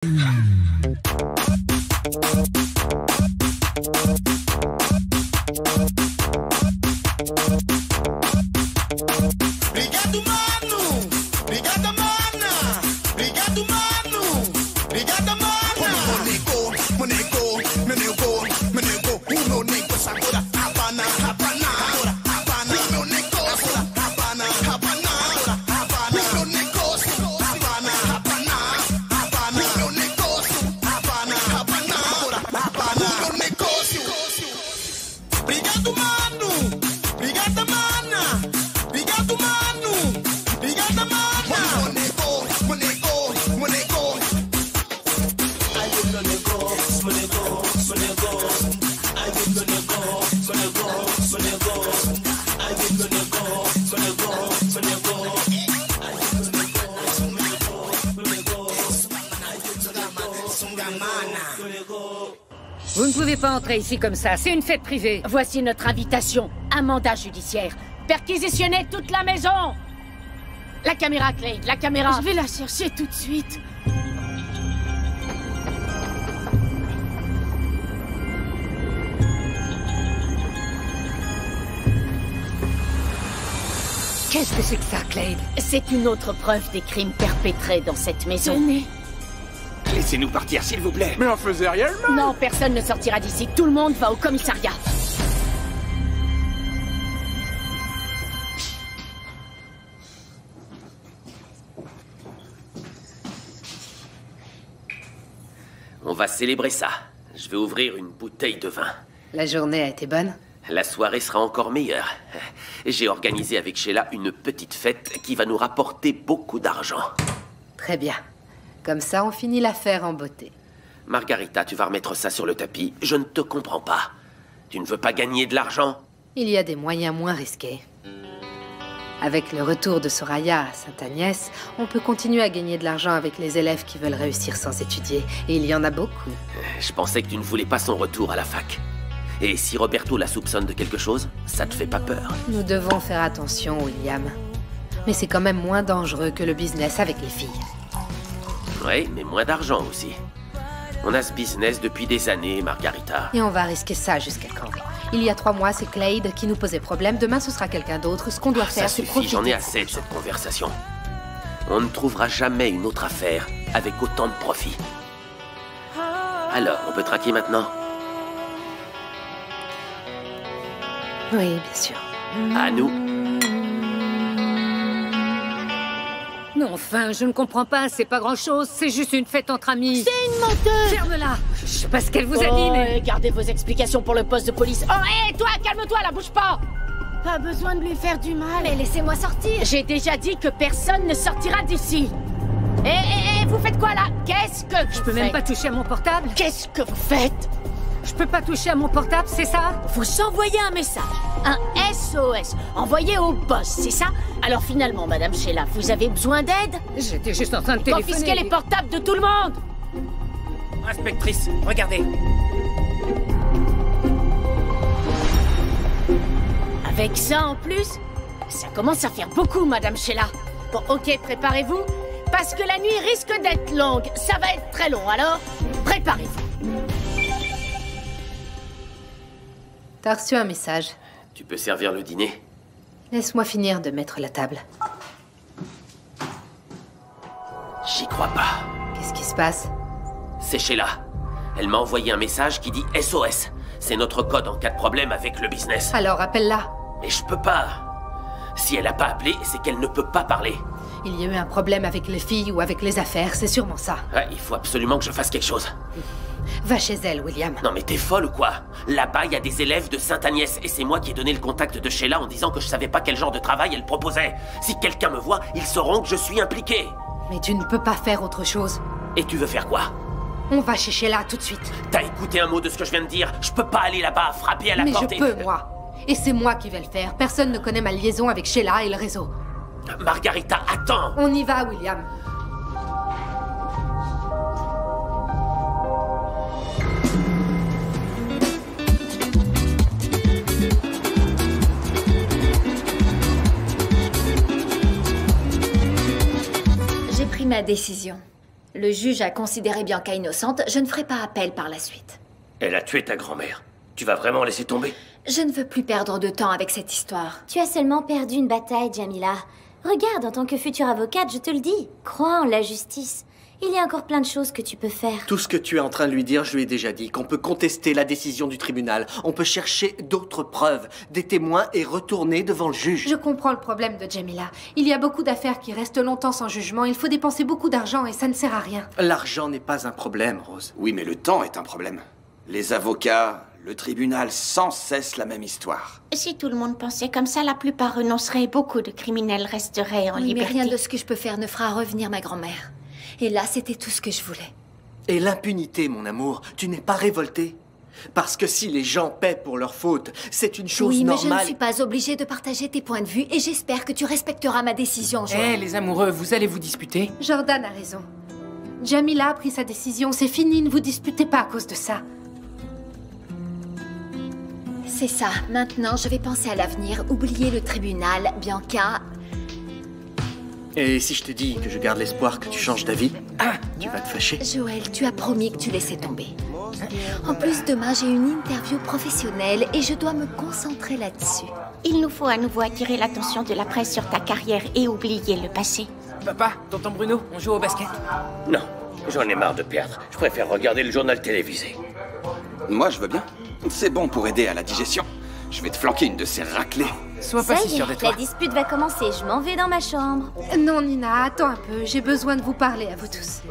Obrigado, mano! Obrigada, mana! Obrigado, mano! Obrigada, mana! Monego, o meu nego agora Havana, Havana, agora Havana, o meu nego agora Havana, Havana, agora Havana, o meu negócio Havana, Havana, Havana, o meu negócio Havana, Havana, agora Havana, o meu negócio. Obrigado, mano! Obrigada, mana! Obrigado, mano! Obrigada, mana! Monego. Ai, meu negócio, meu negócio. Ai, meu negócio, meu negócio. Ai, meu negócio, meu negócio. Ai, meu negócio. Vous ne pouvez pas entrer ici comme ça, c'est une fête privée. Voici notre invitation. Un mandat judiciaire. Perquisitionner toute la maison. La caméra, Clay, la caméra. Je vais la chercher tout de suite. Qu'est-ce que c'est que ça, Clay? C'est une autre preuve des crimes perpétrés dans cette maison. Tenez. Laissez-nous partir, s'il vous plaît. Mais on faisait rien de mal. Non, personne ne sortira d'ici. Tout le monde va au commissariat. On va célébrer ça. Je vais ouvrir une bouteille de vin. La journée a été bonne? La soirée sera encore meilleure. J'ai organisé avec Sheila une petite fête qui va nous rapporter beaucoup d'argent. Très bien. Comme ça, on finit l'affaire en beauté. Margarita, tu vas remettre ça sur le tapis. Je ne te comprends pas. Tu ne veux pas gagner de l'argent? Il y a des moyens moins risqués. Avec le retour de Soraya à Sainte-Agnès, on peut continuer à gagner de l'argent avec les élèves qui veulent réussir sans étudier. Et il y en a beaucoup. Je pensais que tu ne voulais pas son retour à la fac. Et si Roberto la soupçonne de quelque chose, ça te fait pas peur? Nous devons faire attention, William. Mais c'est quand même moins dangereux que le business avec les filles. Oui, mais moins d'argent aussi. On a ce business depuis des années, Margarita. Et on va risquer ça jusqu'à quand? Il y a 3 mois, c'est Claude qui nous posait problème. Demain, ce sera quelqu'un d'autre. Ce qu'on doit faire, Ça c'est suffit, profiter. j'en ai assez de cette conversation. On ne trouvera jamais une autre affaire avec autant de profit. Alors, on peut traquer maintenant? Oui, bien sûr. À nous. Mais enfin, je ne comprends pas. C'est pas grand-chose. C'est juste une fête entre amis. C'est une menteuse. Ferme-la. Je sais pas ce qu'elle vous a dit, mais... Gardez vos explications pour le poste de police. Oh, hé, toi, calme-toi, la bouge pas. Pas besoin de lui faire du mal. Mais laissez-moi sortir. J'ai déjà dit que personne ne sortira d'ici. Hé, vous faites quoi, là? Qu'est-ce que vous Je peux même pas toucher à mon portable. Qu'est-ce que vous faites? Je peux pas toucher à mon portable, c'est ça? Vous envoyez un message, un SOS, envoyé au boss, c'est ça? Alors finalement, Madame Sheila, vous avez besoin d'aide? J'étais juste en train de téléphoner. Confisquez les portables de tout le monde! Inspectrice, regardez. Avec ça en plus, ça commence à faire beaucoup, Madame Sheila. Bon, ok, préparez-vous, parce que la nuit risque d'être longue. Ça va être très long, alors préparez-vous. T'as reçu un message. Tu peux servir le dîner? Laisse-moi finir de mettre la table. J'y crois pas. Qu'est-ce qui se passe? C'est Sheila. Elle m'a envoyé un message qui dit SOS. C'est notre code en cas de problème avec le business. Alors appelle-la. Mais je peux pas. Si elle a pas appelé, c'est qu'elle ne peut pas parler. Il y a eu un problème avec les filles ou avec les affaires, c'est sûrement ça. Ouais, il faut absolument que je fasse quelque chose. Va chez elle, William. Non mais t'es folle ou quoi? Là-bas, il y a des élèves de Sainte-Agnès et c'est moi qui ai donné le contact de Sheila en disant que je savais pas quel genre de travail elle proposait. Si quelqu'un me voit, ils sauront que je suis impliqué. Mais tu ne peux pas faire autre chose. Et tu veux faire quoi? On va chez Sheila tout de suite. T'as écouté un mot de ce que je viens de dire? Je peux pas aller là-bas, frapper à la Mais porte je peux, moi. Et c'est moi qui vais le faire. Personne ne connaît ma liaison avec Sheila et le réseau. Margarita, attends! On y va, William. J'ai pris ma décision. Le juge a considéré Bianca innocente, je ne ferai pas appel par la suite. Elle a tué ta grand-mère. Tu vas vraiment laisser tomber? Je ne veux plus perdre de temps avec cette histoire. Tu as seulement perdu une bataille, Jamila. Regarde, en tant que future avocate, je te le dis. Crois en la justice. Il y a encore plein de choses que tu peux faire. Tout ce que tu es en train de lui dire, je lui ai déjà dit. Qu'on peut contester la décision du tribunal. On peut chercher d'autres preuves, des témoins et retourner devant le juge. Je comprends le problème de Jamila. Il y a beaucoup d'affaires qui restent longtemps sans jugement. Il faut dépenser beaucoup d'argent et ça ne sert à rien. L'argent n'est pas un problème, Rose. Oui, mais le temps est un problème. Les avocats, le tribunal, sans cesse la même histoire. Si tout le monde pensait comme ça, la plupart renonceraient et beaucoup de criminels resteraient en Oui, mais liberté. rien de ce que je peux faire ne fera revenir ma grand-mère. Et là, c'était tout ce que je voulais. Et l'impunité, mon amour, tu n'es pas révolté? Parce que si les gens paient pour leurs fautes, c'est une chose Oui, mais normale. je ne suis pas obligée de partager tes points de vue et j'espère que tu respecteras ma décision, Joël. les amoureux, vous allez vous disputer? Jordan a raison. Jamila a pris sa décision. C'est fini, ne vous disputez pas à cause de ça. C'est ça. Maintenant, je vais penser à l'avenir. Oubliez le tribunal, Bianca. Et si je te dis que je garde l'espoir que tu changes d'avis, tu vas te fâcher. Joël, tu as promis que tu laissais tomber. En plus, demain, j'ai une interview professionnelle et je dois me concentrer là-dessus. Il nous faut à nouveau attirer l'attention de la presse sur ta carrière et oublier le passé. Papa, tonton Bruno, on joue au basket? Non, j'en ai marre de perdre. Je préfère regarder le journal télévisé. Moi, je veux bien. C'est bon pour aider à la digestion. Je vais te flanquer une de ces raclées. Sois Ça pas si y sûr de est, toi. la dispute va commencer. Je m'en vais dans ma chambre. Non, Nina, attends un peu. J'ai besoin de vous parler à vous tous.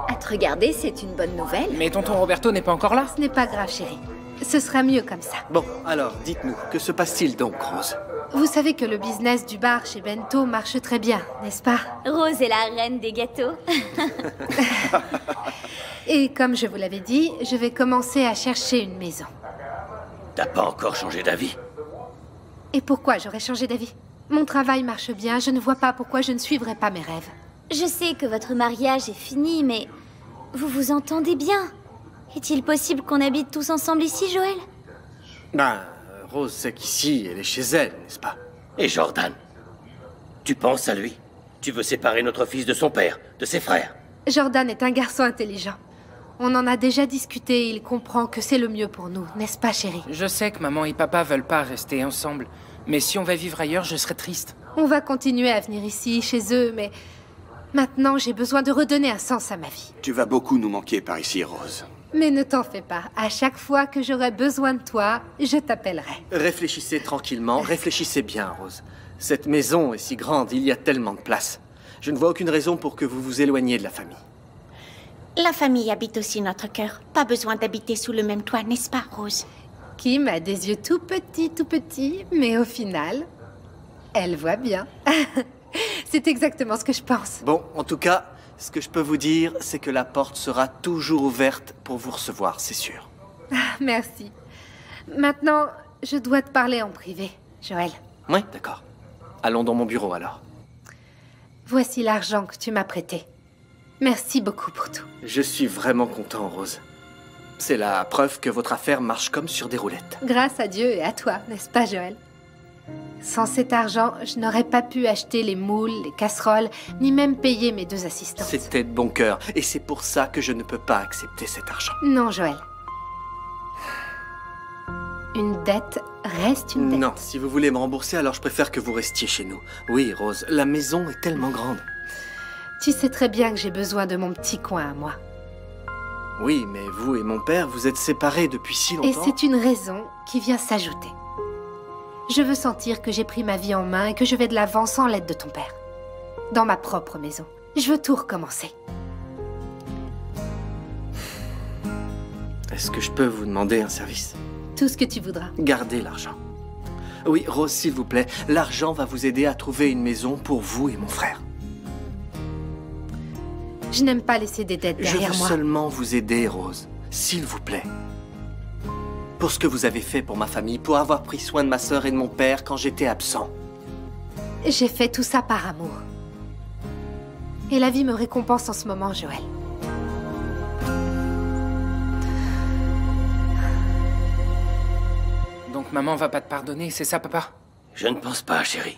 À te regarder, c'est une bonne nouvelle. Mais tonton Roberto n'est pas encore là? Ce n'est pas grave, chérie. Ce sera mieux comme ça. Bon, alors, dites-nous, que se passe-t-il donc, Rose? Vous savez que le business du bar chez Bento marche très bien, n'est-ce pas? Rose est la reine des gâteaux. Et comme je vous l'avais dit, je vais commencer à chercher une maison. T'as pas encore changé d'avis? Et pourquoi j'aurais changé d'avis? Mon travail marche bien, je ne vois pas pourquoi je ne suivrai pas mes rêves. Je sais que votre mariage est fini, mais vous vous entendez bien. Est-il possible qu'on habite tous ensemble ici, Joël? Rose sait qu'ici, elle est chez elle, n'est-ce pas? Et Jordan? Tu penses à lui? Tu veux séparer notre fils de son père, de ses frères? Jordan est un garçon intelligent. On en a déjà discuté et il comprend que c'est le mieux pour nous, n'est-ce pas, chérie? Je sais que maman et papa veulent pas rester ensemble. Mais si on va vivre ailleurs, je serai triste. On va continuer à venir ici, chez eux, mais maintenant j'ai besoin de redonner un sens à ma vie. Tu vas beaucoup nous manquer par ici, Rose. Mais ne t'en fais pas, à chaque fois que j'aurai besoin de toi, je t'appellerai. Réfléchissez tranquillement, réfléchissez bien, Rose. Cette maison est si grande, il y a tellement de place. Je ne vois aucune raison pour que vous vous éloigniez de la famille. La famille habite aussi notre cœur. Pas besoin d'habiter sous le même toit, n'est-ce pas, Rose? Kim a des yeux tout petits, mais au final, elle voit bien. C'est exactement ce que je pense. Bon, en tout cas, ce que je peux vous dire, c'est que la porte sera toujours ouverte pour vous recevoir, c'est sûr. Merci. Maintenant, je dois te parler en privé, Joël. Oui, d'accord. Allons dans mon bureau alors. Voici l'argent que tu m'as prêté. Merci beaucoup pour tout. Je suis vraiment content, Rose. C'est la preuve que votre affaire marche comme sur des roulettes. Grâce à Dieu et à toi, n'est-ce pas, Joël? Sans cet argent, je n'aurais pas pu acheter les moules, les casseroles, ni même payer mes 2 assistantes. C'était de bon cœur, et c'est pour ça que je ne peux pas accepter cet argent. Non, Joël. Une dette reste une dette. Non, si vous voulez me rembourser, alors je préfère que vous restiez chez nous. Oui, Rose, la maison est tellement grande. Tu sais très bien que j'ai besoin de mon petit coin à moi. Oui, mais vous et mon père, vous êtes séparés depuis si longtemps. Et c'est une raison qui vient s'ajouter. Je veux sentir que j'ai pris ma vie en main et que je vais de l'avant sans l'aide de ton père. Dans ma propre maison. Je veux tout recommencer. Est-ce que je peux vous demander un service? Tout ce que tu voudras. Gardez l'argent. Oui, Rose, s'il vous plaît, l'argent va vous aider à trouver une maison pour vous et mon frère. Je n'aime pas laisser des dettes derrière moi. Je veux seulement vous aider, Rose. S'il vous plaît. Pour ce que vous avez fait pour ma famille, pour avoir pris soin de ma sœur et de mon père quand j'étais absent. J'ai fait tout ça par amour. Et la vie me récompense en ce moment, Joël. Donc maman va pas te pardonner, c'est ça, papa? Je ne pense pas, chérie.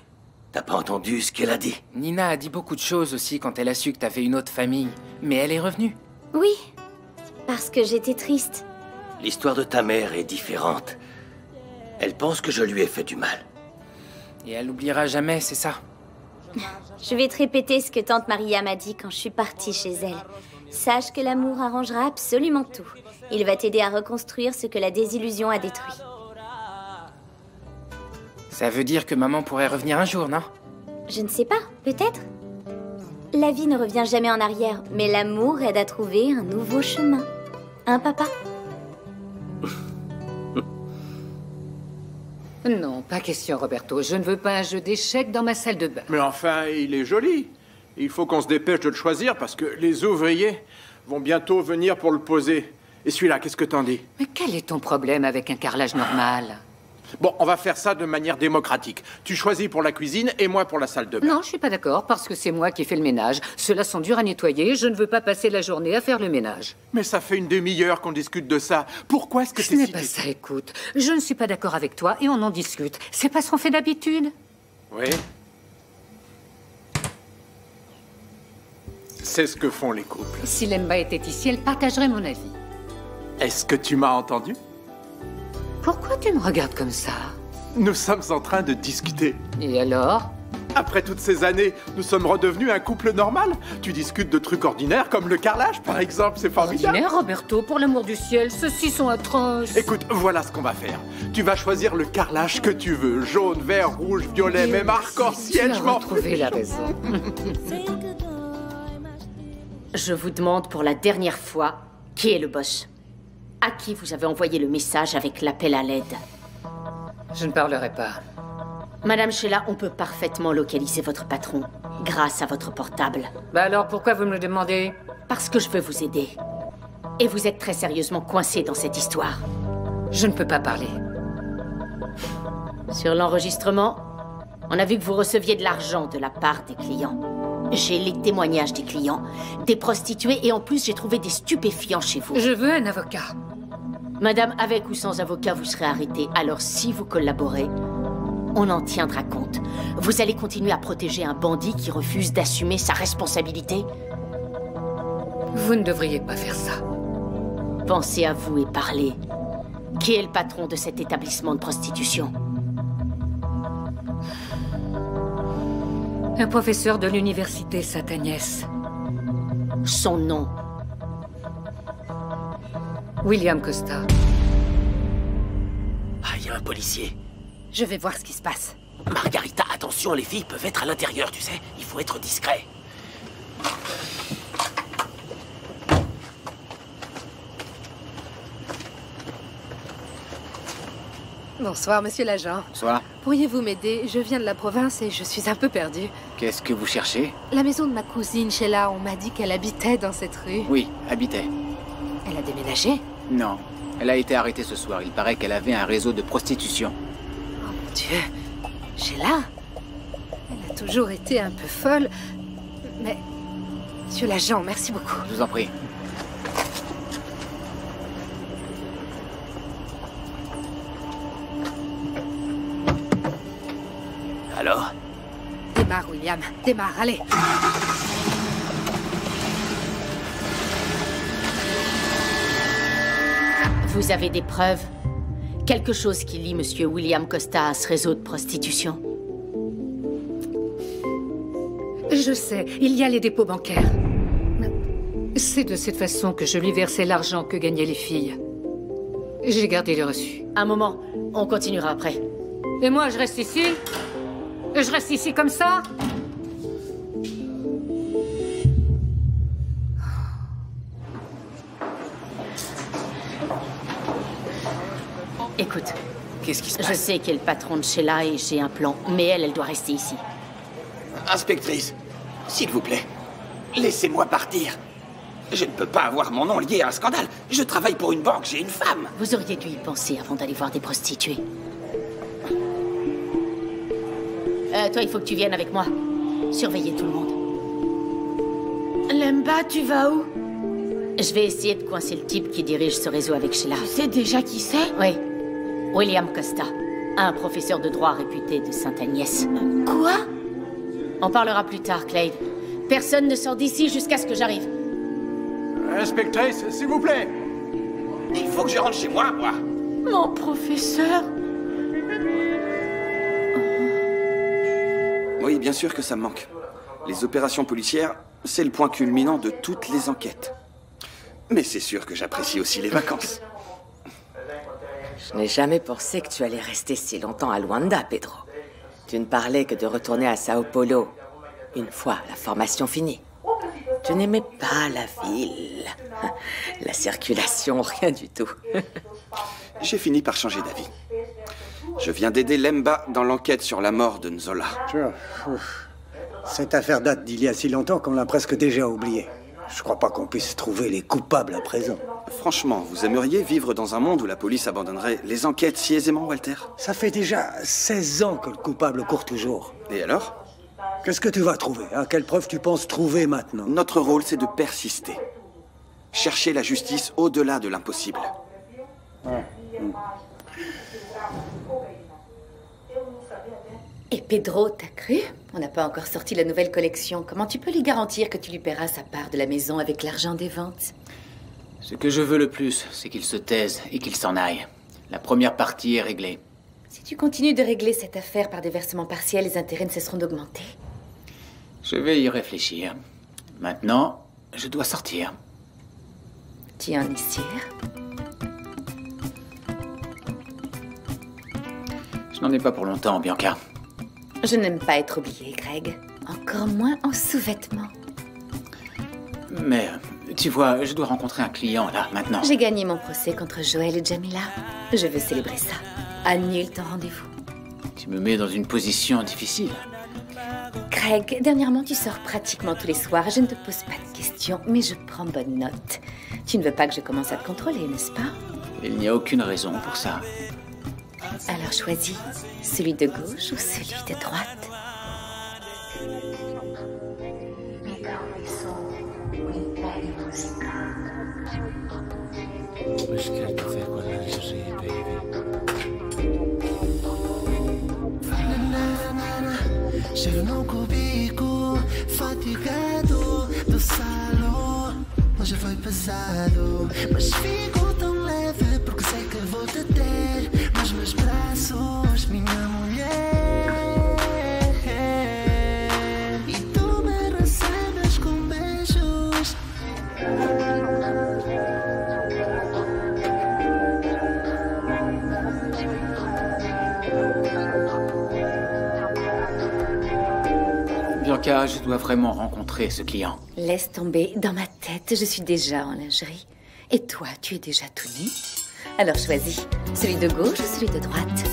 T'as pas entendu ce qu'elle a dit? Nina a dit beaucoup de choses aussi quand elle a su que t'avais une autre famille. Mais elle est revenue. Oui, parce que j'étais triste. L'histoire de ta mère est différente. Elle pense que je lui ai fait du mal. Et elle l'oubliera jamais, c'est ça? Je vais te répéter ce que tante Maria m'a dit quand je suis partie chez elle. Sache que l'amour arrangera absolument tout. Il va t'aider à reconstruire ce que la désillusion a détruit. Ça veut dire que maman pourrait revenir un jour, non? Je ne sais pas, peut-être. La vie ne revient jamais en arrière, mais l'amour aide à trouver un nouveau chemin. Hein, papa? Non, pas question, Roberto. Je ne veux pas un jeu d'échecs dans ma salle de bain. Mais enfin, il est joli. Il faut qu'on se dépêche de le choisir parce que les ouvriers vont bientôt venir pour le poser. Et celui-là, qu'est-ce que t'en dis? Mais quel est ton problème avec un carrelage normal? Bon, on va faire ça de manière démocratique. Tu choisis pour la cuisine et moi pour la salle de bain. Non, je suis pas d'accord, parce que c'est moi qui fais le ménage. Ceux-là sont durs à nettoyer, je ne veux pas passer la journée à faire le ménage. Mais ça fait une demi-heure qu'on discute de ça. Pourquoi est-ce que ce n'est pas ça, écoute. Je ne suis pas d'accord avec toi et on en discute. C'est pas ce qu'on fait d'habitude. Oui. C'est ce que font les couples. Si Lemba était ici, elle partagerait mon avis. Est-ce que tu m'as entendu? Pourquoi tu me regardes comme ça? Nous sommes en train de discuter. Et alors? Après toutes ces années, nous sommes redevenus un couple normal. Tu discutes de trucs ordinaires comme le carrelage, par exemple, c'est formidable. Ordinaire, Roberto, pour l'amour du ciel, ceux-ci sont atroces. Écoute, voilà ce qu'on va faire. Tu vas choisir le carrelage que tu veux. Jaune, vert, rouge, violet, même arc-en-ciel, je m'en fous. Trouver la raison. Je vous demande pour la dernière fois, qui est le boss? À qui vous avez envoyé le message avec l'appel à l'aide? Je ne parlerai pas. Madame Sheila, on peut parfaitement localiser votre patron grâce à votre portable. Bah alors pourquoi vous me le demandez? Parce que je veux vous aider. Et vous êtes très sérieusement coincé dans cette histoire. Je ne peux pas parler. Sur l'enregistrement, on a vu que vous receviez de l'argent de la part des clients. J'ai les témoignages des clients, des prostituées et en plus j'ai trouvé des stupéfiants chez vous. Je veux un avocat. Madame, avec ou sans avocat, vous serez arrêtée. Alors si vous collaborez, on en tiendra compte. Vous allez continuer à protéger un bandit qui refuse d'assumer sa responsabilité? Vous ne devriez pas faire ça. Pensez à vous et parlez. Qui est le patron de cet établissement de prostitution? Un professeur de l'université Saint-Agnès. Son nom? William Costa. Ah, il y a un policier. Je vais voir ce qui se passe. Margarita, attention, les filles peuvent être à l'intérieur, tu sais. Il faut être discret. Bonsoir, monsieur l'agent. Bonsoir. Pourriez-vous m'aider? Je viens de la province et je suis un peu perdue. Qu'est-ce que vous cherchez? La maison de ma cousine, Sheila, on m'a dit qu'elle habitait dans cette rue. Oui, habitait. Elle a déménagé? Non. Elle a été arrêtée ce soir. Il paraît qu'elle avait un réseau de prostitution. Oh mon Dieu. Sheila? Elle a toujours été un peu folle. Mais... Monsieur l'agent, merci beaucoup. Je vous en prie. Alors? Démarre, William. Démarre, allez. Vous avez des preuves? Quelque chose qui lie monsieur William Costa à ce réseau de prostitution? Je sais, il y a les dépôts bancaires. C'est de cette façon que je lui versais l'argent que gagnaient les filles. J'ai gardé les reçus. Un moment, on continuera après. Et moi, je reste ici? Je reste ici comme ça? Écoute. Qu'est-ce qui se passe? Je sais qu'elle est le patron de Sheila et j'ai un plan, mais elle doit rester ici. Inspectrice, s'il vous plaît, laissez-moi partir. Je ne peux pas avoir mon nom lié à un scandale. Je travaille pour une banque, j'ai une femme. Vous auriez dû y penser avant d'aller voir des prostituées. Toi, il faut que tu viennes avec moi. Surveiller tout le monde. Lemba, tu vas où? Je vais essayer de coincer le type qui dirige ce réseau avec Sheila. Tu sais déjà qui c'est? Oui. William Costa, un professeur de droit réputé de Sainte-Agnès. Quoi? On parlera plus tard, Clay. Personne ne sort d'ici jusqu'à ce que j'arrive. Inspectrice, s'il vous plaît. Il faut que je rentre chez moi. Mon professeur. Oui, bien sûr que ça me manque. Les opérations policières, c'est le point culminant de toutes les enquêtes. Mais c'est sûr que j'apprécie aussi les vacances. Je n'ai jamais pensé que tu allais rester si longtemps à Luanda, Pedro. Tu ne parlais que de retourner à Sao Paulo, une fois la formation finie. Tu n'aimais pas la ville, la circulation, rien du tout. J'ai fini par changer d'avis. Je viens d'aider Lemba dans l'enquête sur la mort de Nzola. Cette affaire date d'il y a si longtemps qu'on l'a presque déjà oubliée. Je crois pas qu'on puisse trouver les coupables à présent. Franchement, vous aimeriez vivre dans un monde où la police abandonnerait les enquêtes si aisément, Walter? Ça fait déjà 16 ans que le coupable court toujours. Et alors? Qu'est-ce que tu vas trouver? Quelle preuve tu penses trouver maintenant? Notre rôle, c'est de persister. Chercher la justice au-delà de l'impossible. Et Pedro, t'as cru? On n'a pas encore sorti la nouvelle collection. Comment tu peux lui garantir que tu lui paieras sa part de la maison avec l'argent des ventes? Ce que je veux le plus, c'est qu'il se taise et qu'il s'en aille. La première partie est réglée. Si tu continues de régler cette affaire par des versements partiels, les intérêts ne cesseront d'augmenter. Je vais y réfléchir. Maintenant, je dois sortir. Tu en es sûr? Je n'en ai pas pour longtemps, Bianca. Je n'aime pas être oubliée, Greg. Encore moins en sous-vêtements. Mais, tu vois, je dois rencontrer un client, là, maintenant. J'ai gagné mon procès contre Joël et Jamila. Je veux célébrer ça. Annule ton rendez-vous. Tu me mets dans une position difficile. Greg, dernièrement, tu sors pratiquement tous les soirs. Je ne te pose pas de questions, mais je prends bonne note. Tu ne veux pas que je commence à te contrôler, n'est-ce pas? Il n'y a aucune raison pour ça. Alors choisis celui de gauche ou celui de droite. Chego no cubico, fatigado do salão. Hoje foi pesado, mas fico tão leve porque sei que vou te ter nos meus braços, minha mulher. E tu me recebes com beijos. Bianca, je dois vraiment rencontrer ce client. Laisse tomber, dans ma tête, je suis déjà en lingerie. Et toi, tu es déjà tout nu. Alors choisis celui de gauche ou celui de droite.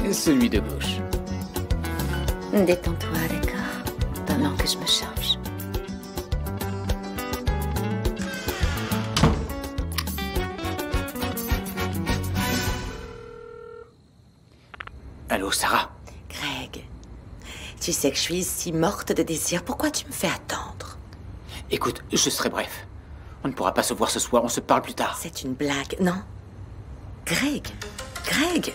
Et celui de gauche. Détends-toi, d'accord? Pendant que je me change. Allô, Sarah? Greg, tu sais que je suis si morte de désir. Pourquoi tu me fais attendre? Écoute, je serai bref. On ne pourra pas se voir ce soir, on se parle plus tard. C'est une blague, non? Greg! Greg!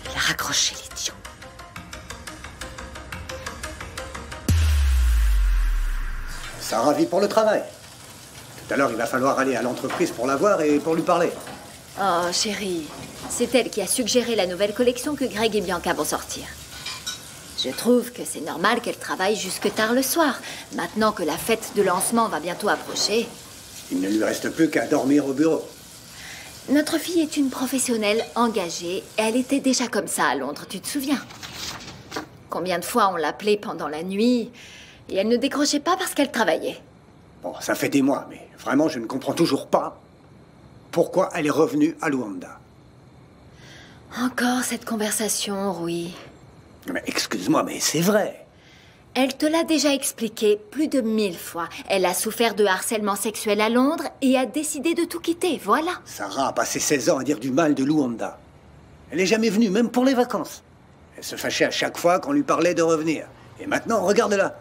Il a raccroché, l'idiot. Sarah vit pour le travail. Tout à l'heure, il va falloir aller à l'entreprise pour la voir et pour lui parler. Oh, chérie, c'est elle qui a suggéré la nouvelle collection que Greg et Bianca vont sortir. Je trouve que c'est normal qu'elle travaille jusque tard le soir, maintenant que la fête de lancement va bientôt approcher. Il ne lui reste plus qu'à dormir au bureau. Notre fille est une professionnelle engagée, et elle était déjà comme ça à Londres, tu te souviens? Combien de fois on l'appelait pendant la nuit, et elle ne décrochait pas parce qu'elle travaillait. Bon, ça fait des mois, mais vraiment, je ne comprends toujours pas pourquoi elle est revenue à Luanda. Encore cette conversation, Rui. Mais excuse-moi, mais c'est vrai. Elle te l'a déjà expliqué plus de 1000 fois. Elle a souffert de harcèlement sexuel à Londres et a décidé de tout quitter, voilà. Sarah a passé 16 ans à dire du mal de Luanda. Elle n'est jamais venue, même pour les vacances. Elle se fâchait à chaque fois qu'on lui parlait de revenir. Et maintenant, regarde-la.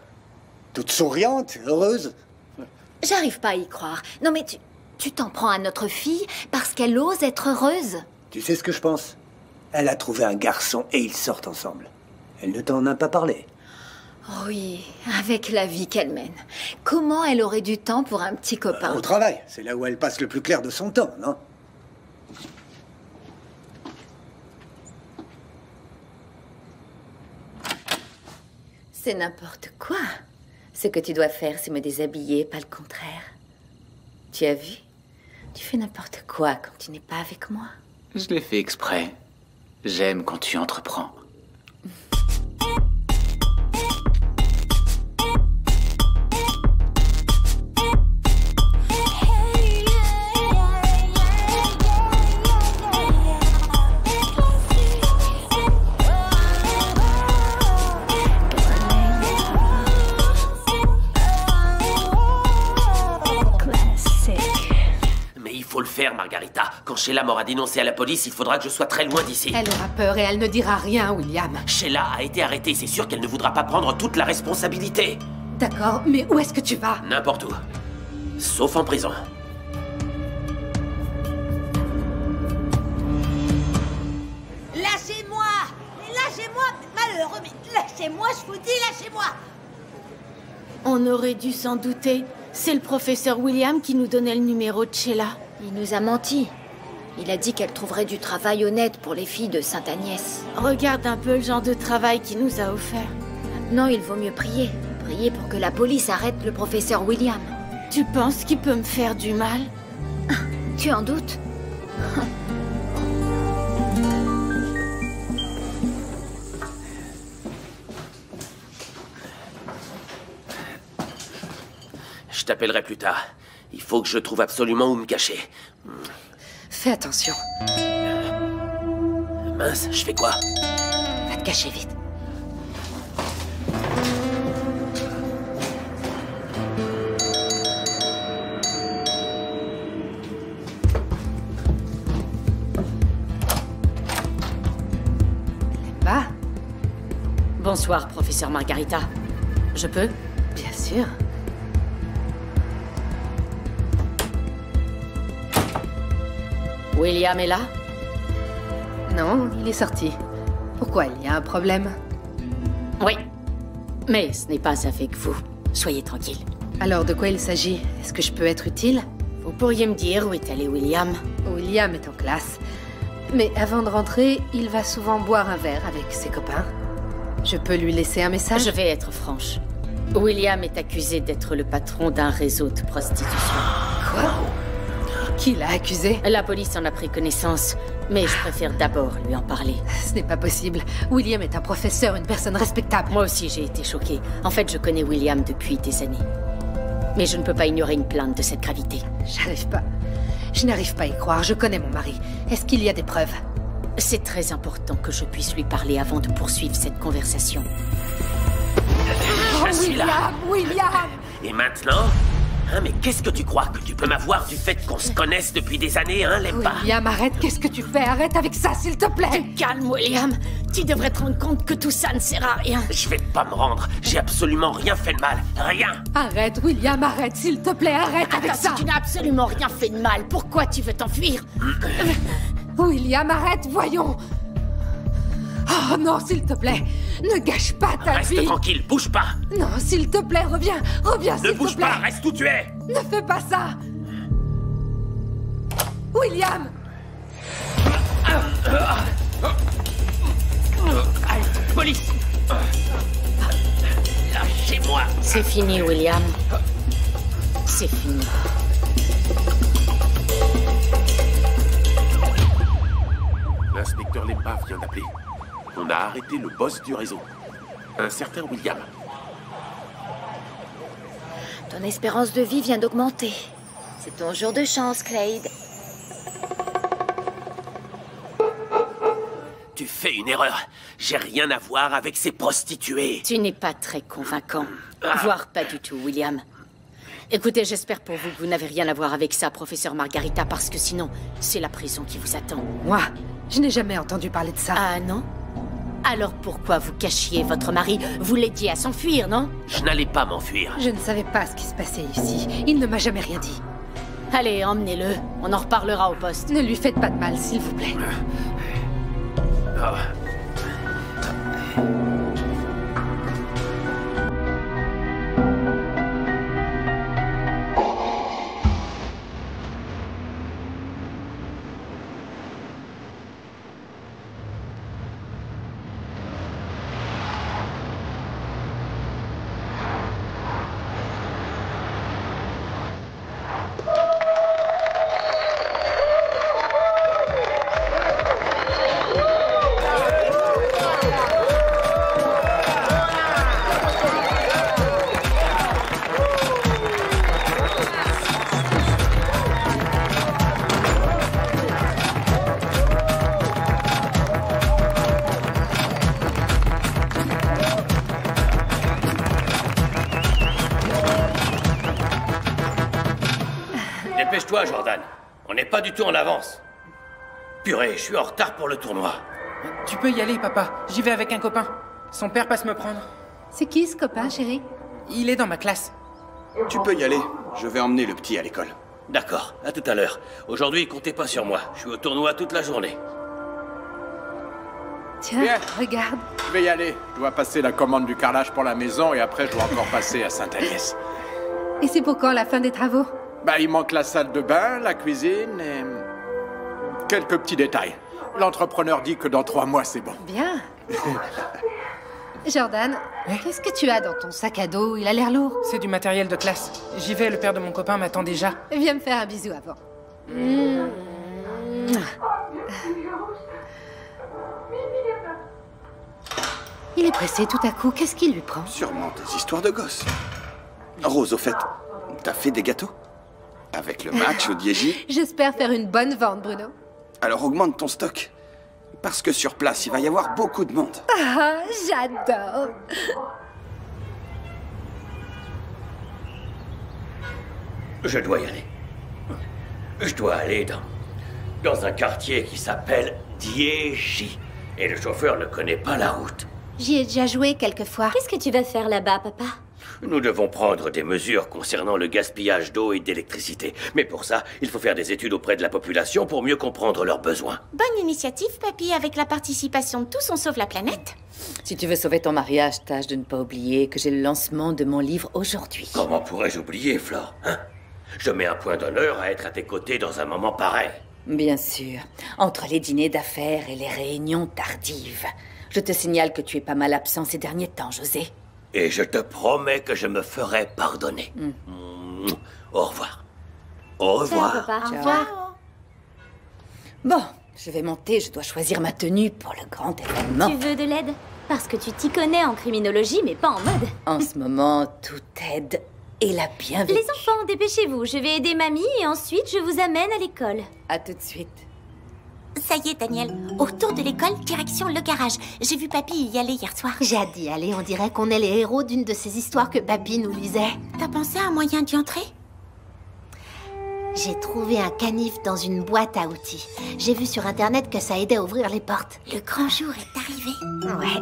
Toute souriante, heureuse. J'arrive pas à y croire. Non mais tu t'en prends à notre fille parce qu'elle ose être heureuse. Tu sais ce que je pense? Elle a trouvé un garçon et ils sortent ensemble. Elle ne t'en a pas parlé. Oui, avec la vie qu'elle mène. Comment elle aurait du temps pour un petit copain? Au travail, c'est là où elle passe le plus clair de son temps, non? C'est n'importe quoi. Ce que tu dois faire, c'est me déshabiller, pas le contraire. Tu as vu? Tu fais n'importe quoi quand tu n'es pas avec moi. Je l'ai fait exprès. J'aime quand tu entreprends. Margarita. Quand Sheila m'aura dénoncé à la police, il faudra que je sois très loin d'ici. Elle aura peur et elle ne dira rien, William. Sheila a été arrêtée, c'est sûr qu'elle ne voudra pas prendre toute la responsabilité. D'accord, mais où est-ce que tu vas? N'importe où. Sauf en prison. Lâchez-moi! Lâchez-moi! Malheureux, mais lâchez-moi, je vous dis, lâchez-moi! On aurait dû s'en douter. C'est le professeur William qui nous donnait le numéro de Sheila. Il nous a menti. Il a dit qu'elle trouverait du travail honnête pour les filles de Sainte-Agnès. Regarde un peu le genre de travail qu'il nous a offert. Maintenant, il vaut mieux prier. Prier pour que la police arrête le professeur William. Tu penses qu'il peut me faire du mal? Tu en doutes? Je t'appellerai plus tard. Il faut que je trouve absolument où me cacher. Fais attention. Mince, je fais quoi? Va te cacher vite. Bah. Bonsoir, professeur Margarita. Je peux? Bien sûr. William est là? Non, il est sorti. Pourquoi? Il y a un problème? Oui. Mais ce n'est pas avec vous. Soyez tranquille. Alors, de quoi il s'agit? Est-ce que je peux être utile? Vous pourriez me dire où est allé William? William est en classe. Mais avant de rentrer, il va souvent boire un verre avec ses copains. Je peux lui laisser un message? Je vais être franche. William est accusé d'être le patron d'un réseau de prostitution. Quoi? Qui l'a accusé? La police en a pris connaissance, mais je préfère d'abord lui en parler. Ce n'est pas possible. William est un professeur, une personne respectable. Moi aussi, j'ai été choquée. En fait, je connais William depuis des années. Mais je ne peux pas ignorer une plainte de cette gravité. J'arrive pas. Je n'arrive pas à y croire. Je connais mon mari. Est-ce qu'il y a des preuves? C'est très important que je puisse lui parler avant de poursuivre cette conversation. Je suis là. William! Et maintenant? Hein, mais qu'est-ce que tu crois? Que tu peux m'avoir du fait qu'on se connaisse depuis des années, hein, Lempa? William, arrête, qu'est-ce que tu fais? Arrête avec ça, s'il te plaît! Tu calmes, William. Tu devrais te rendre compte que tout ça ne sert à rien. Je vais pas me rendre. J'ai absolument rien fait de mal. Rien. Arrête, William, arrête, s'il te plaît, arrête avec ça! Si tu n'as absolument rien fait de mal, pourquoi tu veux t'enfuir? William, arrête, voyons! Oh non, s'il te plaît, ne gâche pas ta vie. Reste tranquille, bouge pas. Non, s'il te plaît, reviens, reviens, s'il te plaît. Ne bouge pas, reste où tu es. Ne fais pas ça. William. Police. Lâchez-moi. C'est fini, William. C'est fini. L'inspecteur Lempa vient d'appeler. On a arrêté le boss du réseau, un certain William. Ton espérance de vie vient d'augmenter. C'est ton jour de chance, Clade. Tu fais une erreur. J'ai rien à voir avec ces prostituées. Tu n'es pas très convaincant. Voire pas du tout, William. Écoutez, j'espère pour vous que vous n'avez rien à voir avec ça, professeur Margarita, parce que sinon, c'est la prison qui vous attend. Moi, je n'ai jamais entendu parler de ça. Ah non? Alors pourquoi vous cachiez votre mari? Vous l'aidiez à s'enfuir, non? Je n'allais pas m'enfuir. Je ne savais pas ce qui se passait ici. Il ne m'a jamais rien dit. Allez, emmenez-le. On en reparlera au poste. Ne lui faites pas de mal, s'il vous plaît. Dépêche-toi, Jordan. On n'est pas du tout en avance. Purée, je suis en retard pour le tournoi. Tu peux y aller, papa. J'y vais avec un copain. Son père passe me prendre. C'est qui ce copain, chérie? Il est dans ma classe. Tu peux y aller. Je vais emmener le petit à l'école. D'accord, à tout à l'heure. Aujourd'hui, comptez pas sur moi. Je suis au tournoi toute la journée. Tiens, Bien. regarde. Je vais y aller. Je dois passer la commande du carrelage pour la maison et après je dois encore passer à Sainte-Agnès. Et c'est pour quand la fin des travaux? Bah, il manque la salle de bain, la cuisine et... quelques petits détails. L'entrepreneur dit que dans 3 mois, c'est bon. Bien. Jordan, qu'est-ce que tu as dans ton sac à dos? Il a l'air lourd. C'est du matériel de classe. J'y vais, le père de mon copain m'attend déjà. Viens me faire un bisou avant. Il est pressé tout à coup. Qu'est-ce qui lui prend? Sûrement des histoires de gosses. Rose, au fait, t'as fait des gâteaux? Avec le match au Diégy? J'espère faire une bonne vente, Bruno. Alors augmente ton stock. Parce que sur place, il va y avoir beaucoup de monde. Ah, j'adore. Je dois y aller. Je dois aller dans un quartier qui s'appelle Diégy. Et le chauffeur ne connaît pas la route. J'y ai déjà joué quelquefois. Qu'est-ce que tu vas faire là-bas, papa? Nous devons prendre des mesures concernant le gaspillage d'eau et d'électricité. Mais pour ça, il faut faire des études auprès de la population pour mieux comprendre leurs besoins. Bonne initiative, papy, avec la participation de tous, on sauve la planète. Si tu veux sauver ton mariage, tâche de ne pas oublier que j'ai le lancement de mon livre aujourd'hui. Comment pourrais-je oublier, Flore, hein? Je mets un point d'honneur à être à tes côtés dans un moment pareil. Bien sûr. Entre les dîners d'affaires et les réunions tardives. Je te signale que tu es pas mal absent ces derniers temps, José. Et je te promets que je me ferai pardonner. Au revoir. Au revoir. Ciao, papa. Ciao. Au revoir. Bon, je vais monter, je dois choisir ma tenue pour le grand événement. Tu veux de l'aide? Parce que tu t'y connais en criminologie, mais pas en mode. En ce moment, toute aide est la bienvenue. Les enfants, dépêchez-vous. Je vais aider mamie et ensuite je vous amène à l'école. À tout de suite. Ça y est, Daniel. Autour de l'école, direction le garage. J'ai vu papy y aller hier soir. J'ai hâte d'y aller. On dirait qu'on est les héros d'une de ces histoires que papy nous lisait. T'as pensé à un moyen d'y entrer? J'ai trouvé un canif dans une boîte à outils. J'ai vu sur Internet que ça aidait à ouvrir les portes. Le grand jour est arrivé. Ouais.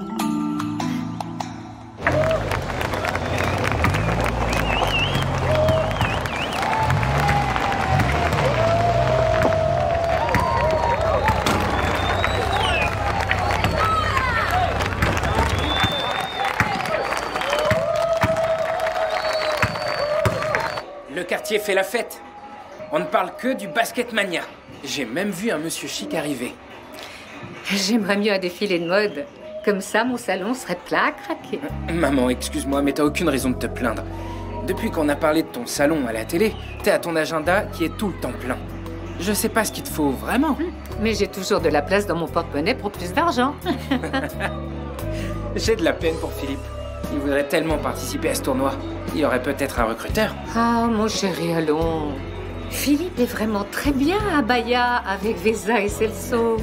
Le quartier fait la fête. On ne parle que du Basketmania. J'ai même vu un monsieur chic arriver. J'aimerais mieux un défilé de mode. Comme ça, mon salon serait plein à craquer. Maman, excuse-moi, mais t'as aucune raison de te plaindre. Depuis qu'on a parlé de ton salon à la télé, t'es à ton agenda qui est tout le temps plein. Je sais pas ce qu'il te faut vraiment. Mais j'ai toujours de la place dans mon porte-monnaie pour plus d'argent. J'ai de la peine pour Philippe. Il voudrait tellement participer à ce tournoi. Il y aurait peut-être un recruteur. Ah, mon chéri, allons. Philippe est vraiment très bien à Bahia avec Vesa et Celso.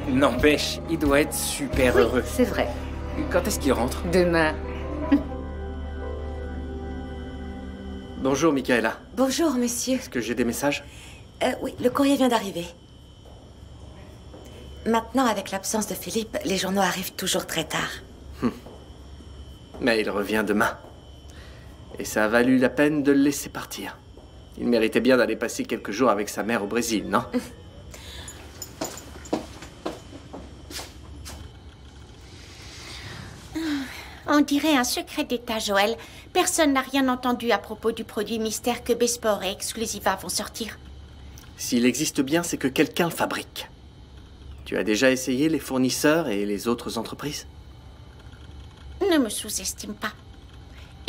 N'empêche, il doit être super Oui, heureux. c'est vrai. Quand est-ce qu'il rentre? Demain. Bonjour, Michaela. Bonjour, monsieur. Est-ce que j'ai des messages? Oui, le courrier vient d'arriver. Maintenant, avec l'absence de Philippe, les journaux arrivent toujours très tard. Mais il revient demain. Et ça a valu la peine de le laisser partir. Il méritait bien d'aller passer quelques jours avec sa mère au Brésil, non? On dirait un secret d'État, Joël. Personne n'a rien entendu à propos du produit mystère que Besport et Exclusiva vont sortir. S'il existe bien, c'est que quelqu'un le fabrique. Tu as déjà essayé les fournisseurs et les autres entreprises? Ne me sous-estime pas.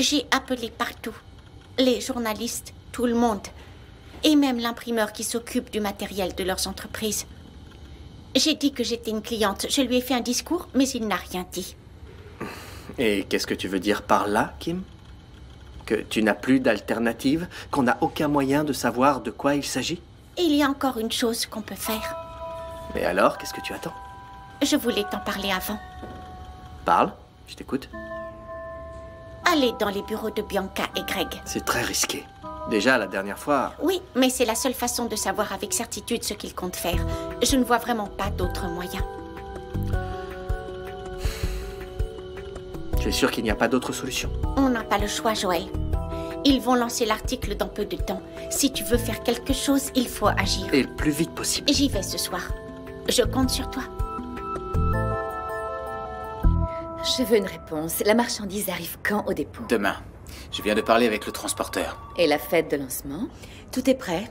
J'ai appelé partout. Les journalistes, tout le monde. Et même l'imprimeur qui s'occupe du matériel de leurs entreprises. J'ai dit que j'étais une cliente. Je lui ai fait un discours, mais il n'a rien dit. Et qu'est-ce que tu veux dire par là, Kim? Que tu n'as plus d'alternative? Qu'on n'a aucun moyen de savoir de quoi il s'agit? Il y a encore une chose qu'on peut faire. Mais alors, qu'est-ce que tu attends? Je voulais t'en parler avant. Parle, je t'écoute. Allez dans les bureaux de Bianca et Greg. C'est très risqué. Déjà, la dernière fois... Oui, mais c'est la seule façon de savoir avec certitude ce qu'ils comptent faire. Je ne vois vraiment pas d'autres moyens. Tu es sûr qu'il n'y a pas d'autre solution? On n'a pas le choix, Joël. Ils vont lancer l'article dans peu de temps. Si tu veux faire quelque chose, il faut agir. Et le plus vite possible. J'y vais ce soir. Je compte sur toi. Je veux une réponse. La marchandise arrive quand au dépôt? Demain. Je viens de parler avec le transporteur. Et la fête de lancement? Tout est prêt.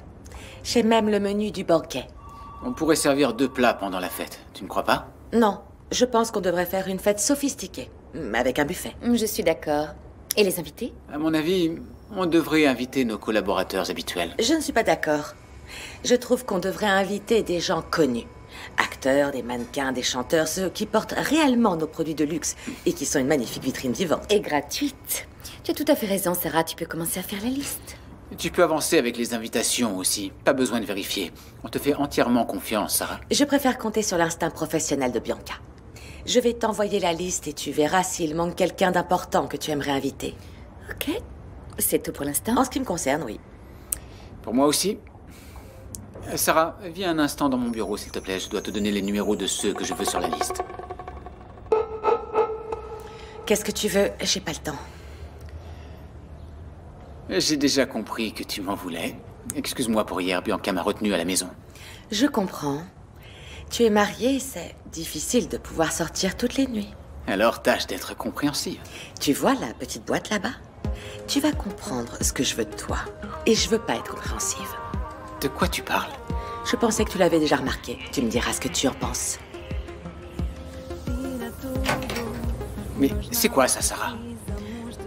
J'ai même le menu du banquet. On pourrait servir 2 plats pendant la fête. Tu ne crois pas? Non, je pense qu'on devrait faire une fête sophistiquée, avec un buffet. Je suis d'accord. Et les invités? À mon avis, on devrait inviter nos collaborateurs habituels. Je ne suis pas d'accord. Je trouve qu'on devrait inviter des gens connus. Acteurs, des mannequins, des chanteurs, ceux qui portent réellement nos produits de luxe et qui sont une magnifique vitrine vivante. Et gratuite. Tu as tout à fait raison, Sarah. Tu peux commencer à faire la liste. Tu peux avancer avec les invitations aussi. Pas besoin de vérifier. On te fait entièrement confiance, Sarah. Je préfère compter sur l'instinct professionnel de Bianca. Je vais t'envoyer la liste et tu verras s'il manque quelqu'un d'important que tu aimerais inviter. Ok. C'est tout pour l'instant? En ce qui me concerne, oui. Pour moi aussi. Sarah, viens un instant dans mon bureau, s'il te plaît. Je dois te donner les numéros de ceux que je veux sur la liste. Qu'est-ce que tu veux? J'ai pas le temps. J'ai déjà compris que tu m'en voulais. Excuse-moi pour hier, Bianca m'a retenu à la maison. Je comprends. Tu es mariée, c'est difficile de pouvoir sortir toutes les nuits. Alors tâche d'être compréhensive. Tu vois la petite boîte là-bas? Tu vas comprendre ce que je veux de toi. Et je veux pas être compréhensive. De quoi tu parles? Je pensais que tu l'avais déjà remarqué. Tu me diras ce que tu en penses. Mais c'est quoi ça, Sarah?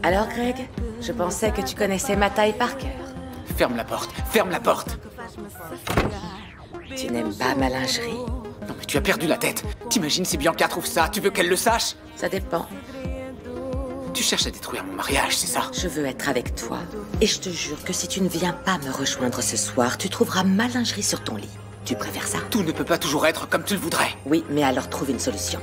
Alors, Greg, je pensais que tu connaissais ma taille par cœur. Ferme la porte, ferme la porte! Tu n'aimes pas ma lingerie? Non mais tu as perdu la tête. T'imagines si Bianca trouve ça? Tu veux qu'elle le sache? Ça dépend. Tu cherches à détruire mon mariage, c'est ça? Je veux être avec toi. Et je te jure que si tu ne viens pas me rejoindre ce soir, tu trouveras ma lingerie sur ton lit. Tu préfères ça? Tout ne peut pas toujours être comme tu le voudrais. Oui, mais alors trouve une solution.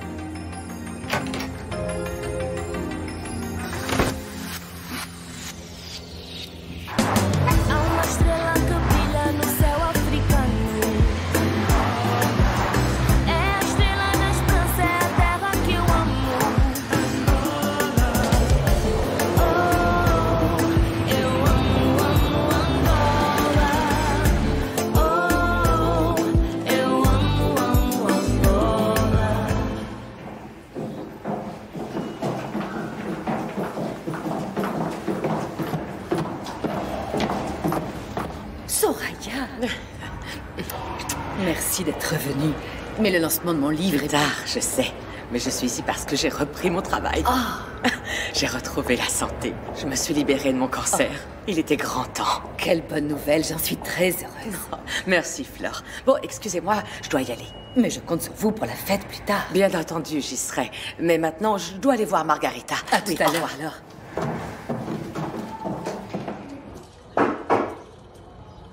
Merci d'être venu. Mais le lancement de mon livre est tard, je sais. Mais je suis ici parce que j'ai repris mon travail. Oh. J'ai retrouvé la santé. Je me suis libérée de mon cancer. Il était grand temps. Quelle bonne nouvelle, j'en suis très heureuse. Merci, Fleur. Bon, excusez-moi, je dois y aller. Mais je compte sur vous pour la fête plus tard. Bien entendu, j'y serai. Mais maintenant, je dois aller voir Margarita. À tout à l'heure, alors.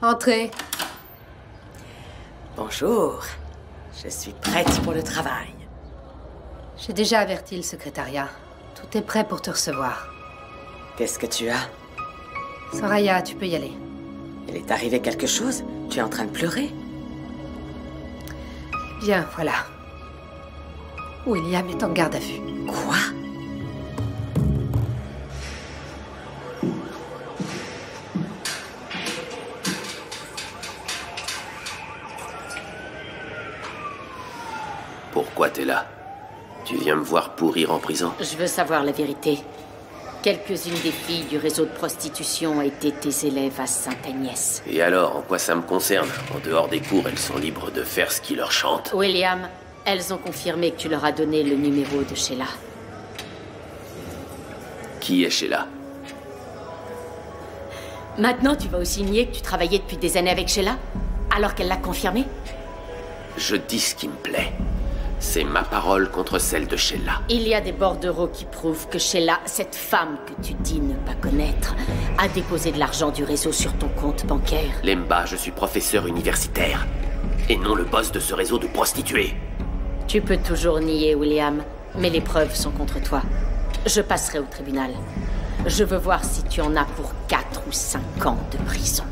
Entrez. Bonjour. Je suis prête pour le travail. J'ai déjà averti le secrétariat. Tout est prêt pour te recevoir. Qu'est-ce que tu as? Soraya, tu peux y aller. Il est arrivé quelque chose? Tu es en train de pleurer? Bien, voilà. William est en garde à vue. Quoi? Pourquoi t'es là? Tu viens me voir pourrir en prison? Je veux savoir la vérité. Quelques-unes des filles du réseau de prostitution ont été tes élèves à Sainte-Agnès. Et alors, en quoi ça me concerne? En dehors des cours, elles sont libres de faire ce qui leur chante. William, elles ont confirmé que tu leur as donné le numéro de Sheila. Qui est Sheila? Maintenant, tu vas aussi nier que tu travaillais depuis des années avec Sheila, alors qu'elle l'a confirmé? Je dis ce qui me plaît. C'est ma parole contre celle de Sheila. Il y a des bordereaux qui prouvent que Sheila, cette femme que tu dis ne pas connaître, a déposé de l'argent du réseau sur ton compte bancaire. Lemba, je suis professeur universitaire. Et non le boss de ce réseau de prostituées. Tu peux toujours nier, William, mais les preuves sont contre toi. Je passerai au tribunal. Je veux voir si tu en as pour 4 ou 5 ans de prison.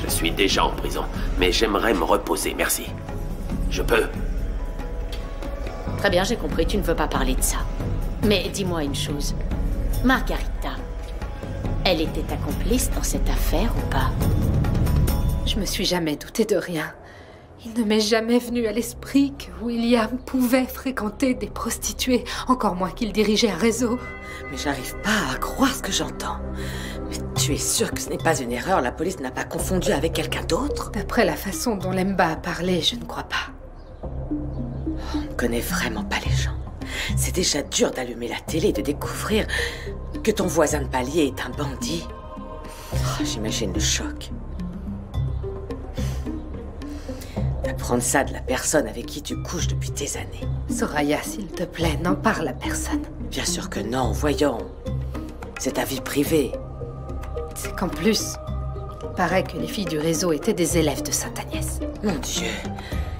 Je suis déjà en prison, mais j'aimerais me reposer, merci. Je peux. Très bien, j'ai compris, tu ne veux pas parler de ça. Mais dis-moi une chose. Margarita, elle était ta complice dans cette affaire ou pas? Je me suis jamais doutée de rien. Il ne m'est jamais venu à l'esprit que William pouvait fréquenter des prostituées, encore moins qu'il dirigeait un réseau. Mais j'arrive pas à croire ce que j'entends. Mais tu es sûr que ce n'est pas une erreur? La police n'a pas confondu avec quelqu'un d'autre? D'après la façon dont Lemba a parlé, je ne crois pas. On ne connaît vraiment pas les gens. C'est déjà dur d'allumer la télé et de découvrir que ton voisin de palier est un bandit. Oh, j'imagine le choc. D'apprendre ça de la personne avec qui tu couches depuis des années. Soraya, s'il te plaît, n'en parle à personne. Bien sûr que non, voyons. C'est ta vie privée. C'est qu'en plus, il paraît que les filles du réseau étaient des élèves de Sainte-Agnès. Mon Dieu,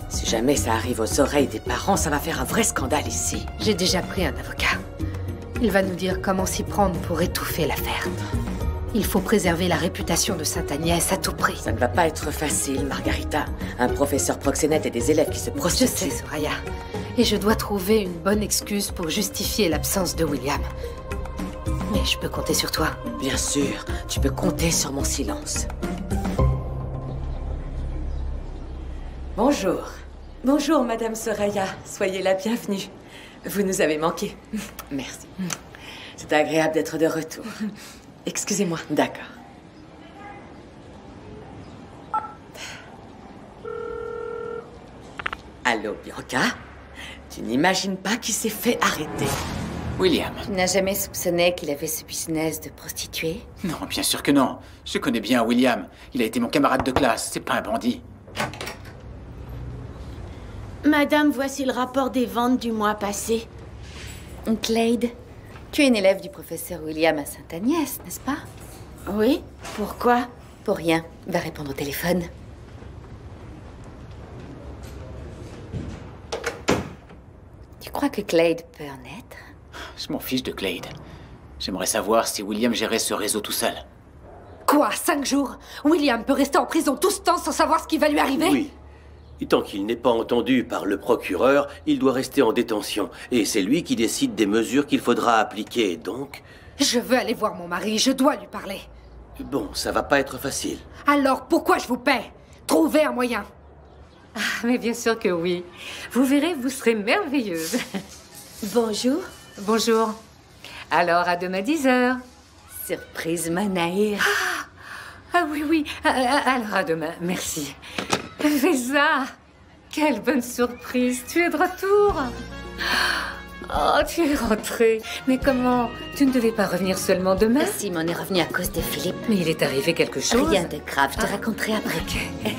si jamais ça arrive aux oreilles des parents, ça va faire un vrai scandale ici. J'ai déjà pris un avocat. Il va nous dire comment s'y prendre pour étouffer l'affaire. Il faut préserver la réputation de Sainte-Agnès à tout prix. Ça ne va pas être facile, Margarita. Un professeur proxénète et des élèves qui se prostituent. Je sais, Soraya. Et je dois trouver une bonne excuse pour justifier l'absence de William. Mais je peux compter sur toi. Bien sûr, tu peux compter sur mon silence. Bonjour. Bonjour, Madame Soraya. Soyez la bienvenue. Vous nous avez manqué. Merci. C'est agréable d'être de retour. Excusez-moi. D'accord. Allô, Bianca? Tu n'imagines pas qui s'est fait arrêter? William. Tu n'as jamais soupçonné qu'il avait ce business de prostituée? Non, bien sûr que non. Je connais bien William. Il a été mon camarade de classe. C'est pas un bandit. Madame, voici le rapport des ventes du mois passé. Clade, tu es une élève du professeur William à Sainte-Agnès, n'est-ce pas? Oui. Pourquoi? Pour rien. Va répondre au téléphone. Tu crois que Clade peut en être? Je m'en fiche de Clade. J'aimerais savoir si William gérait ce réseau tout seul. Quoi? 5 jours? William peut rester en prison tout ce temps sans savoir ce qui va lui arriver? Oui. Et tant qu'il n'est pas entendu par le procureur, il doit rester en détention. Et c'est lui qui décide des mesures qu'il faudra appliquer, donc... Je veux aller voir mon mari, je dois lui parler. Bon, ça va pas être facile. Alors pourquoi je vous paie? Trouvez un moyen. Ah, mais bien sûr que oui. Vous verrez, vous serez merveilleuse. Bonjour. Bonjour. Alors, à demain 10h. Surprise, Manaïr. Ah oui, oui. Alors, à demain. Merci. Reza, quelle bonne surprise. Tu es de retour. Oh, tu es rentrée. Mais comment? Tu ne devais pas revenir seulement demain? Si, mais on est revenu à cause de Philippe. Mais il est arrivé quelque chose? Rien de grave, je te raconterai après.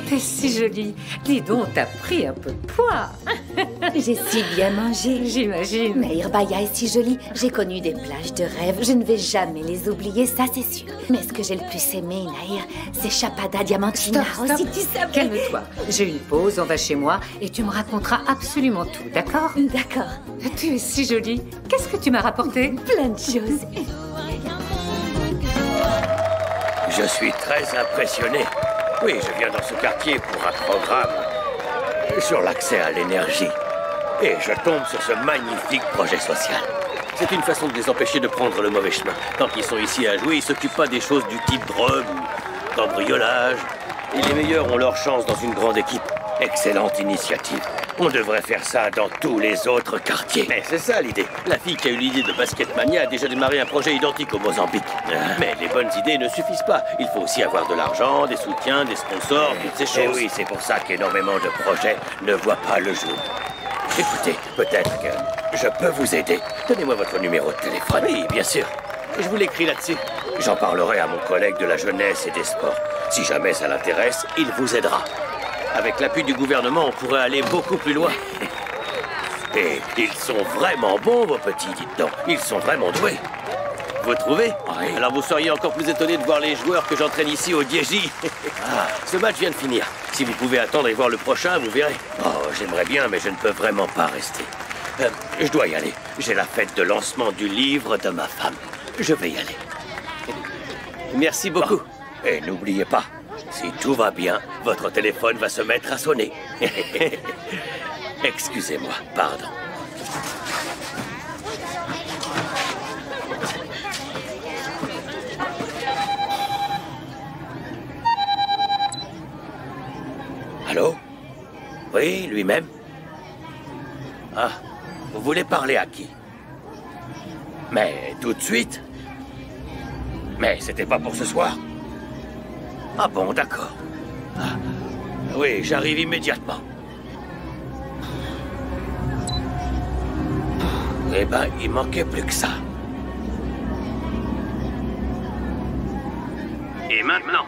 T'es si jolie. Dis donc, t'as pris un peu de poids. J'ai si bien mangé. J'imagine. Naïr Baya est si jolie. J'ai connu des plages de rêve. Je ne vais jamais les oublier, ça c'est sûr. Mais ce que j'ai le plus aimé, Naïr, c'est Chapada Diamantina. Stop, stop. Si tu savais. Calme-toi. J'ai une pause, on va chez moi et tu me raconteras absolument tout, d'accord? D'accord. Tu es si jolie. Qu'est-ce que tu m'as rapporté? Plein de choses. Je suis très impressionné. Oui, je viens dans ce quartier pour un programme sur l'accès à l'énergie. Et je tombe sur ce magnifique projet social. C'est une façon de les empêcher de prendre le mauvais chemin. Tant qu'ils sont ici à jouer, ils s'occupent pas des choses du type drogue ou cambriolage. Et les meilleurs ont leur chance dans une grande équipe. Excellente initiative. On devrait faire ça dans tous les autres quartiers. Mais c'est ça l'idée. La fille qui a eu l'idée de Basketmania a déjà démarré un projet identique au Mozambique. Mais les bonnes idées ne suffisent pas. Il faut aussi avoir de l'argent, des soutiens, des sponsors, toutes ces choses. Et oui, c'est pour ça qu'énormément de projets ne voient pas le jour. Écoutez, peut-être que je peux vous aider. Donnez-moi votre numéro de téléphone. Oui, bien sûr. Je vous l'écris là-dessus. J'en parlerai à mon collègue de la jeunesse et des sports. Si jamais ça l'intéresse, il vous aidera. Avec l'appui du gouvernement, on pourrait aller beaucoup plus loin. Et ils sont vraiment bons, vos petits, dites donc. Ils sont vraiment doués. Vous trouvez? Oui. Alors vous seriez encore plus étonné de voir les joueurs que j'entraîne ici au Dieji. Ce match vient de finir. Si vous pouvez attendre et voir le prochain, vous verrez. Oh, j'aimerais bien, mais je ne peux vraiment pas rester. Je dois y aller. J'ai la fête de lancement du livre de ma femme. Je vais y aller. Merci beaucoup. Bon. Et n'oubliez pas, si tout va bien, votre téléphone va se mettre à sonner. Excusez-moi, pardon. Allô? Oui, lui-même. Ah, vous voulez parler à qui? Mais tout de suite? Mais c'était pas pour ce soir? Ah bon, d'accord. Ah, oui, j'arrive immédiatement. Eh ben, il manquait plus que ça. Et maintenant,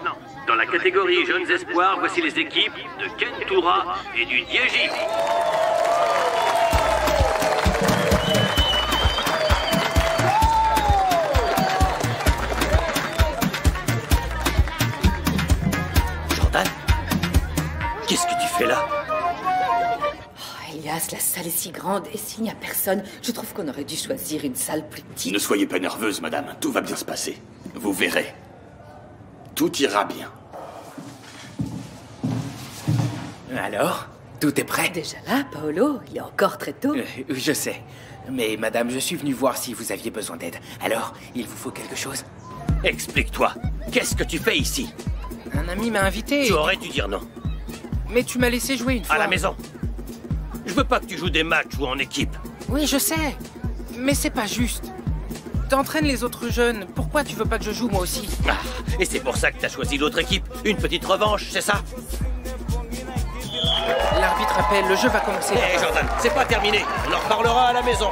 dans la catégorie Jeunes Espoirs, voici les équipes de Kentura et du Dieji. Qu'est-ce que tu fais là? Oh, Elias, la salle est si grande et s'il n'y a personne, je trouve qu'on aurait dû choisir une salle plus petite. Ne soyez pas nerveuse, madame. Tout va bien se passer. Vous verrez. Tout ira bien. Alors, tout est prêt? Déjà là, Paolo? Il est encore très tôt. Je sais. Mais madame, je suis venu voir si vous aviez besoin d'aide. Alors, il vous faut quelque chose? Explique-toi. Qu'est-ce que tu fais ici? Un ami m'a invité. Tu aurais dû dire non. Mais tu m'as laissé jouer une fois. À la maison. Je veux pas que tu joues des matchs ou en équipe. Oui, je sais. Mais c'est pas juste. T'entraînes les autres jeunes. Pourquoi tu veux pas que je joue moi aussi? Ah, et c'est pour ça que t'as choisi l'autre équipe. Une petite revanche, c'est ça? L'arbitre appelle, le jeu va commencer. Hé, Jordan, c'est pas terminé. On en reparlera à la maison.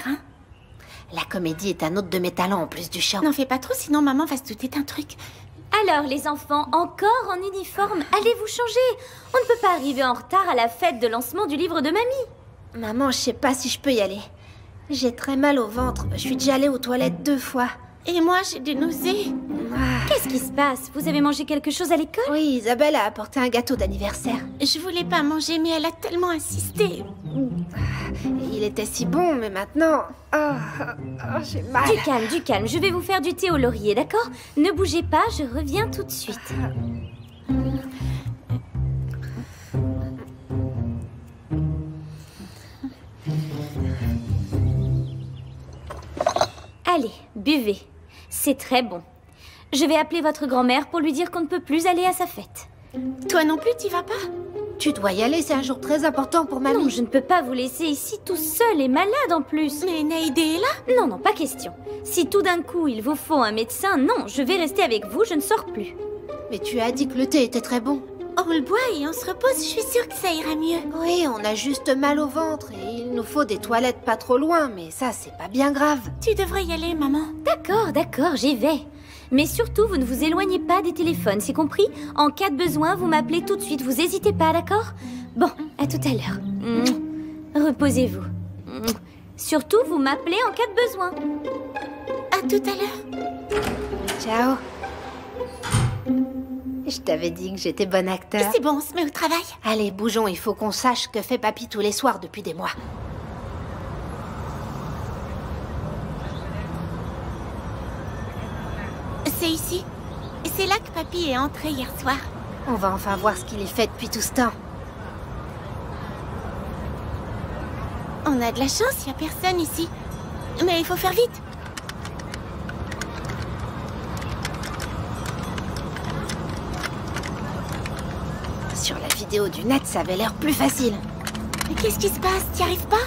Hein? La comédie est un autre de mes talents en plus du chant. N'en fais pas trop, sinon maman va se douter d'un truc. Alors, les enfants, encore en uniforme, allez vous changer. On ne peut pas arriver en retard à la fête de lancement du livre de mamie. Maman, je sais pas si je peux y aller. J'ai très mal au ventre. Je suis déjà allée aux toilettes 2 fois. Et moi, j'ai des nausées. Qu'est-ce qui se passe? Vous avez mangé quelque chose à l'école? Oui, Isabelle a apporté un gâteau d'anniversaire. Je voulais pas manger, mais elle a tellement insisté. Il était si bon, mais maintenant... j'ai mal. Du calme. Je vais vous faire du thé au laurier, d'accord? Ne bougez pas, je reviens tout de suite. Allez, buvez. C'est très bon. Je vais appeler votre grand-mère pour lui dire qu'on ne peut plus aller à sa fête. Toi non plus, t'y vas pas? Tu dois y aller, c'est un jour très important pour mamie. Non, je ne peux pas vous laisser ici tout seul et malade en plus. Mais Naïdé est là? Non, pas question. Si tout d'un coup il vous faut un médecin, non, je vais rester avec vous, je ne sors plus. Mais tu as dit que le thé était très bon. On le boit et on se repose, je suis sûre que ça ira mieux. Oui, on a juste mal au ventre et il nous faut des toilettes pas trop loin, mais ça, c'est pas bien grave. Tu devrais y aller, maman. D'accord, j'y vais. Mais surtout, vous ne vous éloignez pas des téléphones, c'est compris? En cas de besoin, vous m'appelez tout de suite, vous hésitez pas, d'accord? Bon, à tout à l'heure. Reposez-vous. Surtout, vous m'appelez en cas de besoin. À tout à l'heure. Ciao. Je t'avais dit que j'étais bon acteur. C'est bon, on se met au travail. Allez, bougeons, il faut qu'on sache que fait papy tous les soirs depuis des mois. C'est ici. C'est là que papy est entré hier soir. On va enfin voir ce qu'il y fait depuis tout ce temps. On a de la chance, il n'y a personne ici. Mais il faut faire vite. Sur la vidéo du net, ça avait l'air plus facile. Mais qu'est-ce qui se passe? T'y arrives pas?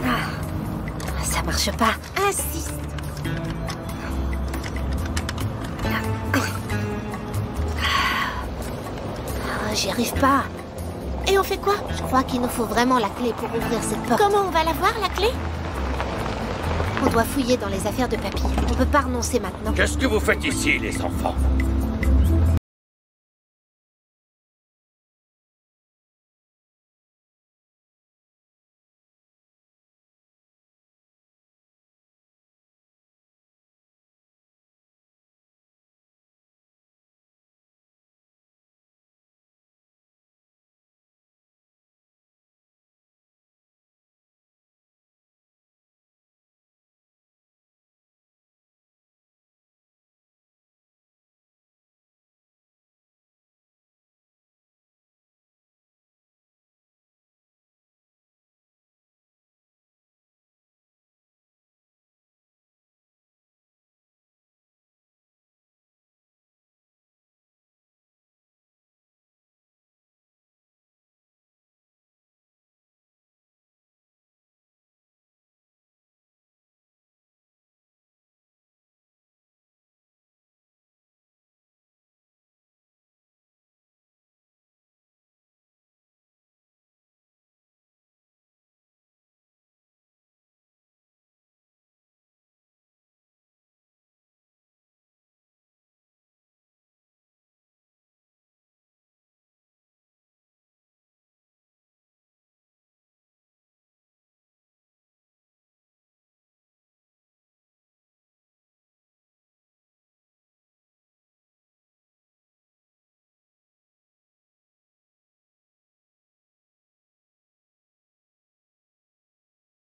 Ah, ça marche pas. Insiste. J'y arrive pas. Et on fait quoi? Je crois qu'il nous faut vraiment la clé pour ouvrir cette porte. Comment on va la voir, la clé? On doit fouiller dans les affaires de papy. On peut pas renoncer maintenant. Qu'est-ce que vous faites ici, les enfants?